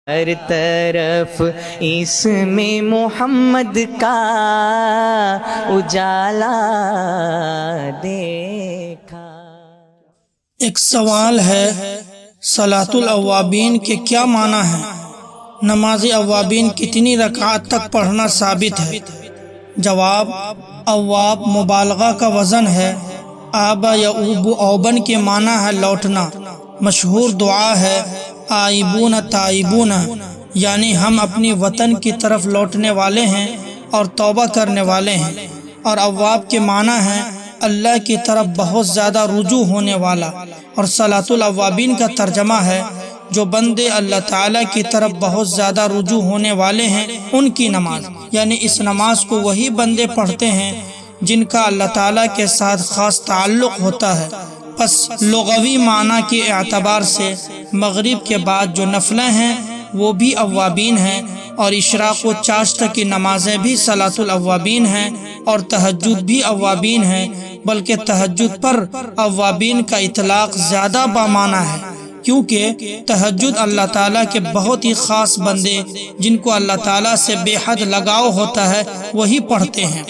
ہر طرف اس میں محمد کا اجالا دیکھا۔ ایک سوال ہے، صلاۃ الاوابین کے کیا معنی ہے؟ نماز اوابین کتنی رکعات تک پڑھنا ثابت ہے؟ جواب: اواب مبالغہ کا وزن ہے۔ آبا یعوب اوبن کے معنی ہے لوٹنا۔ مشہور دعا ہے آئبون تائبون، یعنی ہم اپنی وطن کی طرف لوٹنے والے ہیں اور توبہ کرنے والے ہیں۔ اور اواب کے معنی ہے اللہ کی طرف بہت زیادہ رجوع ہونے والا۔ اور صلاۃ الاوابین کا ترجمہ ہے جو بندے اللہ تعالیٰ کی طرف بہت زیادہ رجوع ہونے والے ہیں ان کی نماز، یعنی اس نماز کو وہی بندے پڑھتے ہیں جن کا اللہ تعالیٰ کے ساتھ خاص تعلق ہوتا ہے۔ پس لغوی معنی کے اعتبار سے مغرب کے بعد جو نفلیں ہیں وہ بھی اوابین ہیں، اور اشراق و چاشت کی نمازیں بھی صلاۃ الاوابین ہیں، اور تہجد بھی اوابین ہیں، بلکہ تہجد پر اوابین کا اطلاق زیادہ بامعنی ہے، کیونکہ تہجد اللہ تعالیٰ کے بہت ہی خاص بندے جن کو اللہ تعالیٰ سے بے حد لگاؤ ہوتا ہے وہی پڑھتے ہیں۔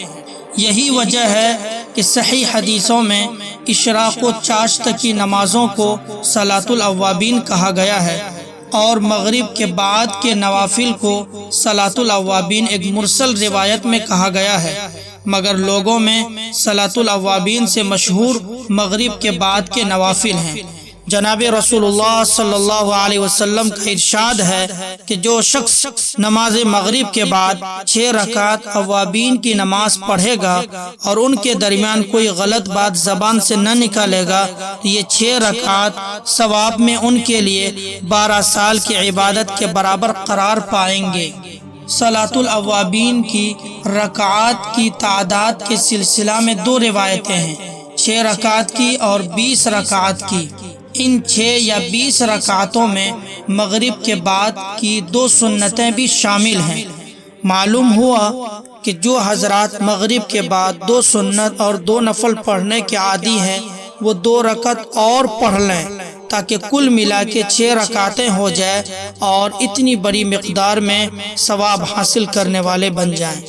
یہی وجہ ہے کہ صحیح حدیثوں میں اشراق و چاشت کی نمازوں کو صلاۃ الاوابین کہا گیا ہے، اور مغرب کے بعد کے نوافل کو صلاۃ الاوابین ایک مرسل روایت میں کہا گیا ہے، مگر لوگوں میں صلاۃ الاوابین سے مشہور مغرب کے بعد کے نوافل ہیں۔ جناب رسول اللہ صلی اللہ علیہ وسلم کا ارشاد ہے کہ جو شخص نماز مغرب کے بعد 6 رکعت اوابین کی نماز پڑھے گا اور ان کے درمیان کوئی غلط بات زبان سے نہ نکالے گا، یہ 6 رکعت ثواب میں ان کے لیے 12 سال کی عبادت کے برابر قرار پائیں گے۔ صلاۃ الاوابین کی رکعات کی تعداد کے سلسلہ میں 2 روایتیں ہیں، 6 رکعت کی اور 20 رکعت کی۔ ان 6 یا 20 رکعتوں میں مغرب کے بعد کی 2 سنتیں بھی شامل ہیں۔ معلوم ہوا کہ جو حضرات مغرب کے بعد 2 سنت اور 2 نفل پڑھنے کے عادی ہیں وہ 2 رکعت اور پڑھ لیں تاکہ کل ملا کے 6 رکعتیں ہو جائے اور اتنی بڑی مقدار میں ثواب حاصل کرنے والے بن جائیں۔